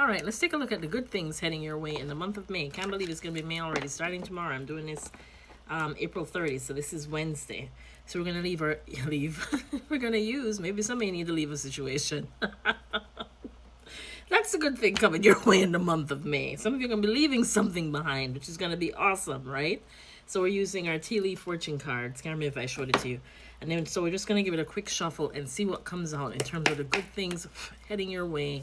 All right, let's take a look at the good things heading your way in the month of May. Can't believe it's going to be May already. Starting tomorrow, I'm doing this April 30th, so this is Wednesday. So we're going to leave. We're going to use, maybe somebody need to leave a situation. That's a good thing coming your way in the month of May. Some of you are going to be leaving something behind, which is going to be awesome, right? So we're using our tea leaf fortune cards. Can't remember if I showed it to you. And then, so we're just going to give it a quick shuffle and see what comes out in terms of the good things heading your way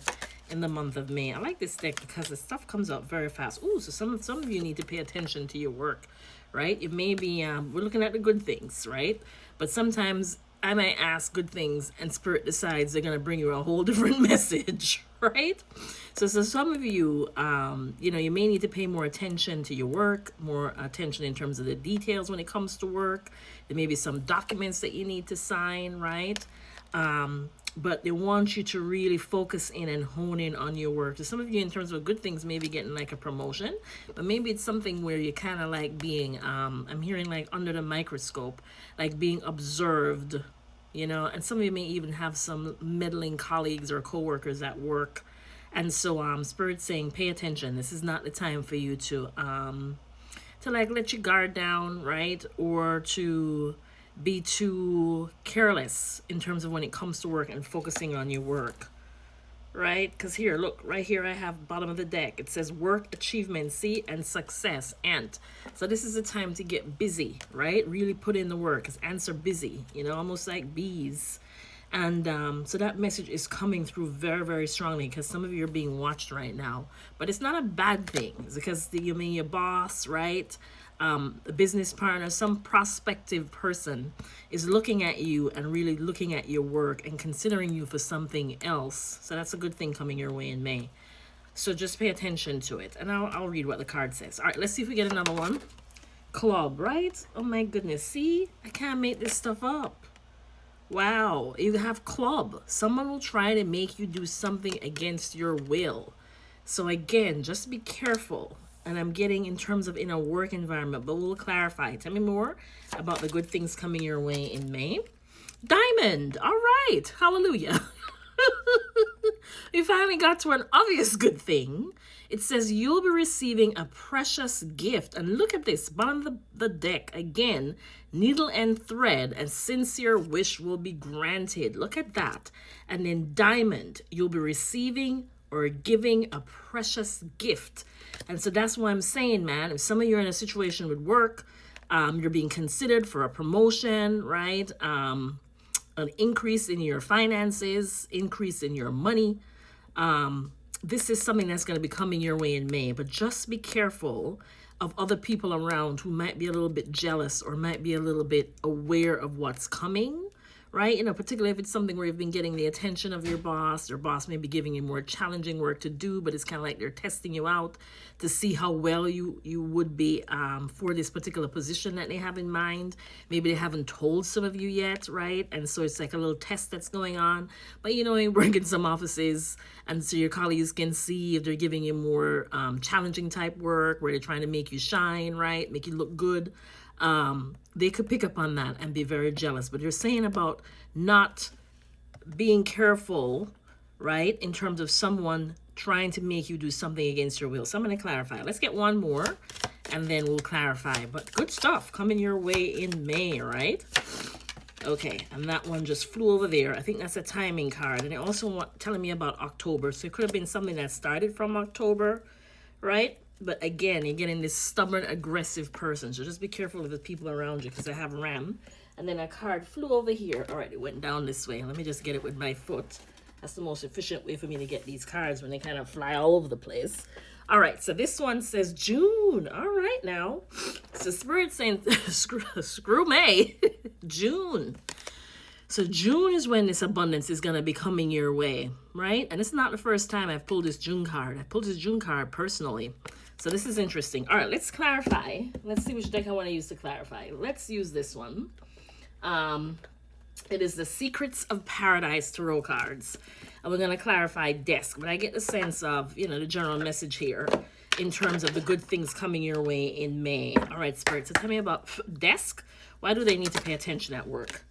in the month of May. I like this deck because the stuff comes out very fast. Ooh, so some of you need to pay attention to your work, right? It may be, we're looking at the good things, right? But sometimes I might ask good things and Spirit decides they're going to bring you a whole different message, right? So some of you, you may need to pay more attention to your work, more attention in terms of the details when it comes to work. There may be some documents that you need to sign, right? But they want you to really focus in and hone in on your work. So some of you, in terms of good things, maybe getting like a promotion, but maybe it's something where you're kind of like being, I'm hearing like under the microscope, like being observed, and some of you may even have some meddling colleagues or coworkers at work. And so Spirit's saying, pay attention. This is not the time for you to like let your guard down, right? Or to be too careless in terms of when it comes to work and focusing on your work, right? Because here, look, right here I have bottom of the deck. It says work, achievement, see, and success, ant. So this is a time to get busy, right? Really put in the work, because ants are busy, almost like bees. And so that message is coming through very, very strongly because some of you are being watched right now. But it's not a bad thing. It's because your boss, right? A business partner, some prospective person is looking at you and really looking at your work and considering you for something else. So that's a good thing coming your way in May. So just pay attention to it. And I'll read what the card says. All right, let's see if we get another one. Club, right? Oh my goodness. See? I can't make this stuff up. Wow, you have club. Someone will try to make you do something against your will. So again, just be careful. And I'm getting in terms of in a work environment, but we'll clarify. Tell me more about the good things coming your way in May. Diamond, all right, hallelujah. We finally got to an obvious good thing. It says you'll be receiving a precious gift. And look at this, bottom of the deck. Again, needle and thread, a sincere wish will be granted. Look at that. And then diamond, you'll be receiving or giving a precious gift. And so that's why I'm saying, man, if some of you are in a situation with work, you're being considered for a promotion, right? An increase in your finances, increase in your money. This is something that's going to be coming your way in May, but just be careful of other people around who might be a little bit jealous or might be a little bit aware of what's coming, right? Particularly if it's something where you've been getting the attention of your boss may be giving you more challenging work to do, but it's kind of like they're testing you out to see how well you would be for this particular position that they have in mind. Maybe they haven't told some of you yet, right? And so it's like a little test that's going on. But you work in some offices, and so your colleagues can see if they're giving you more challenging type work where they're trying to make you shine, right? Make you look good. They could pick up on that and be very jealous. But you're saying about not being careful, right, in terms of someone trying to make you do something against your will. So I'm going to clarify. Let's get one more, and then we'll clarify. But good stuff coming your way in May, right? Okay, and that one just flew over there. I think that's a timing card. And it also telling me about October. So it could have been something that started from October, right? But again, you're getting this stubborn, aggressive person. So just be careful of the people around you, because I have Ram. And then a card flew over here. All right, it went down this way. Let me just get it with my foot. That's the most efficient way for me to get these cards when they kind of fly all over the place. All right, so this one says June. All right now. So Spirit's saying, screw May. June. So June is when this abundance is going to be coming your way, right? And it's not the first time I've pulled this June card. I pulled this June card personally. So this is interesting. All right, let's clarify. Let's see which deck I want to use to clarify. Let's use this one. It is the Secrets of Paradise Tarot cards. And we're going to clarify desk. But I get the sense of, the general message here in terms of the good things coming your way in May. All right, Spirit. So tell me about desk. Why do they need to pay attention at work?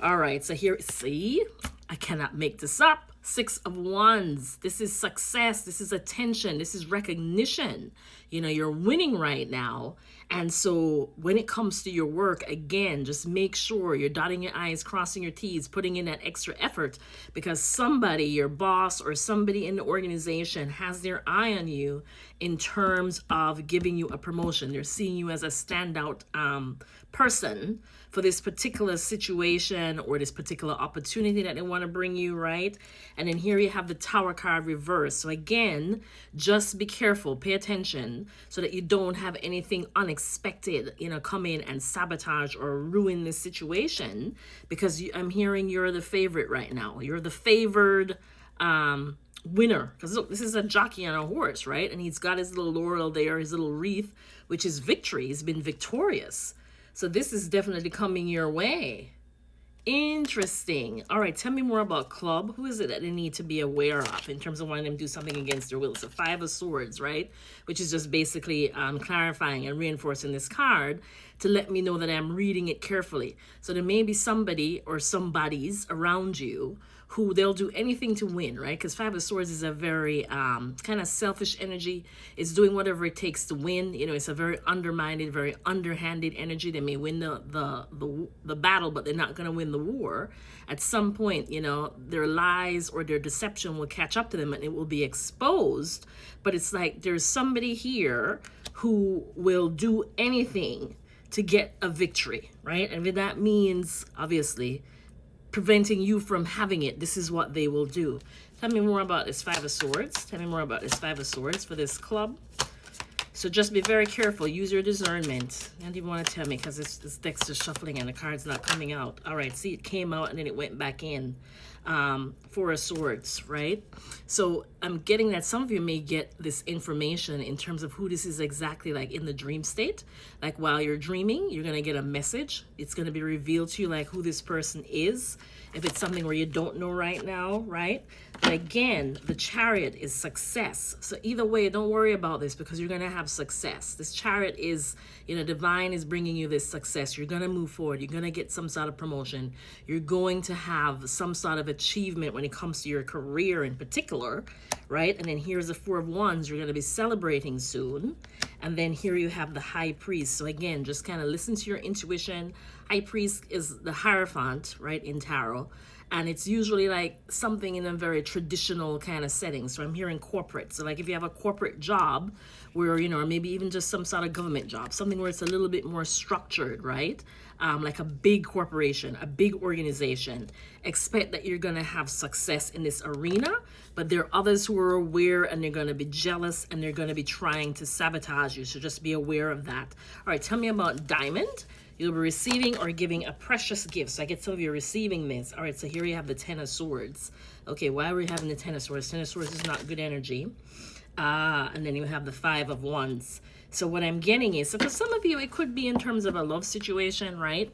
All right, so here, see, I cannot make this up. Six of Wands. This is success. This is attention. This is recognition. You know, you're winning right now. And so when it comes to your work, again, just make sure you're dotting your I's, crossing your T's, putting in that extra effort, because somebody, your boss or somebody in the organization, has their eye on you in terms of giving you a promotion. They're seeing you as a standout person for this particular situation or this particular opportunity that they want to bring you, right? And then here you have the Tower card reversed. So again, just be careful, pay attention so that you don't have anything unexpected, you know, come in and sabotage or ruin this situation, because I'm hearing you're the favorite right now. You're the favored winner, because look, this is a jockey on a horse, right? And he's got his little laurel there, his little wreath, which is victory. He's been victorious. So this is definitely coming your way. Interesting. All right, tell me more about Club. Who is it that they need to be aware of in terms of wanting them to do something against their will? So Five of Swords, right? Which is just basically clarifying and reinforcing this card to let me know that I'm reading it carefully. So there may be somebody or somebodies around you who they'll do anything to win, right? Because Five of Swords is a very kind of selfish energy. It's doing whatever it takes to win. You know, it's a very undermined, very underhanded energy. They may win the battle, but they're not going to win the war. At some point, you know, their lies or their deception will catch up to them and it will be exposed. But it's like there's somebody here who will do anything to get a victory, right? And that means, obviously, preventing you from having it. This is what they will do. Tell me more about this Five of Swords. Tell me more about this Five of Swords for this Club. So just be very careful. Use your discernment. I don't even want to tell me because this deck's just shuffling and the card's not coming out. All right, see, it came out and then it went back in. Four of Swords, right? So I'm getting that some of you may get this information in terms of who this is exactly, like in the dream state. Like while you're dreaming, you're going to get a message. It's going to be revealed to you like who this person is. If it's something where you don't know right now, right? But again, the Chariot is success. So either way, don't worry about this because you're going to have success. This Chariot is, you know, divine is bringing you this success. You're going to move forward. You're going to get some sort of promotion. You're going to have some sort of achievement when it comes to your career in particular, right? And then here's the Four of Wands. You're going to be celebrating soon. And then here you have the High Priest. So again, just kind of listen to your intuition. High Priest is the Hierophant, right, in tarot. And it's usually like something in a very traditional kind of setting. So I'm hearing corporate. So like if you have a corporate job where, you know, or maybe even just some sort of government job, something where it's a little bit more structured, right? Like a big corporation, a big organization. Expect that you're going to have success in this arena, but there are others who are aware and they're going to be jealous and they're going to be trying to sabotage you. So just be aware of that. All right, tell me about Diamond. You'll be receiving or giving a precious gift. So I get some of you receiving this. All right, so here you have the Ten of Swords. Okay, why are we having the Ten of Swords? Ten of Swords is not good energy. And then you have the Five of Wands. So what I'm getting is, so for some of you, it could be in terms of a love situation, right?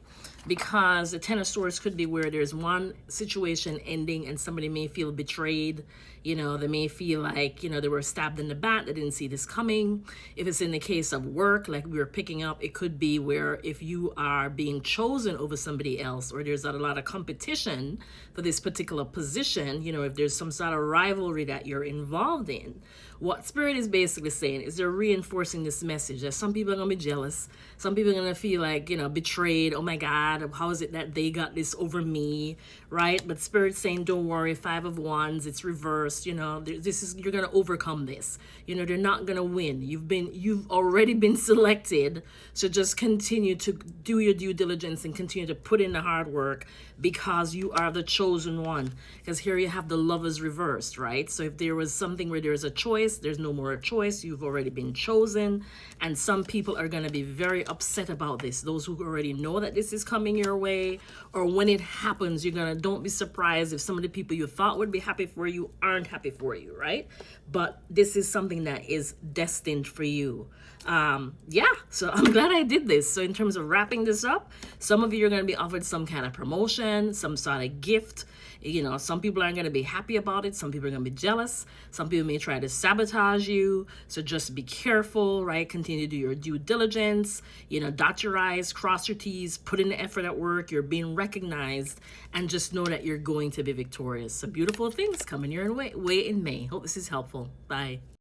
Because the Ten of Swords could be where there's one situation ending and somebody may feel betrayed. You know, they may feel like, you know, they were stabbed in the back. They didn't see this coming. If it's in the case of work, like we were picking up, it could be where if you are being chosen over somebody else or there's a lot of competition for this particular position, you know, if there's some sort of rivalry that you're involved in, what Spirit is basically saying is they're reinforcing this message that some people are going to be jealous. Some people are going to feel like, you know, betrayed. Oh my God, how is it that they got this over me, right? But Spirit's saying, don't worry, Five of Wands, it's reversed. You know, this is, you're going to overcome this. You know, they're not going to win. You've already been selected. So just continue to do your due diligence and continue to put in the hard work because you are the chosen one. Because here you have the Lovers reversed, right? So if there was something where there's a choice, there's no more a choice. You've already been chosen. And some people are going to be very upset about this. Those who already know that this is coming your way, or when it happens, don't be surprised if some of the people you thought would be happy for you aren't happy for you, right? But this is something that is destined for you. Yeah, so I'm glad I did this. So in terms of wrapping this up, some of you are going to be offered some kind of promotion, some sort of gift. You know, some people aren't going to be happy about it. Some people are going to be jealous. Some people may try to sabotage you. So just be careful, right? Continue to do your due diligence, you know, dot your I's, cross your T's, put in the effort at work. You're being recognized, and just know that you're going to be victorious. So beautiful things coming your way in May. Hope this is helpful. Bye.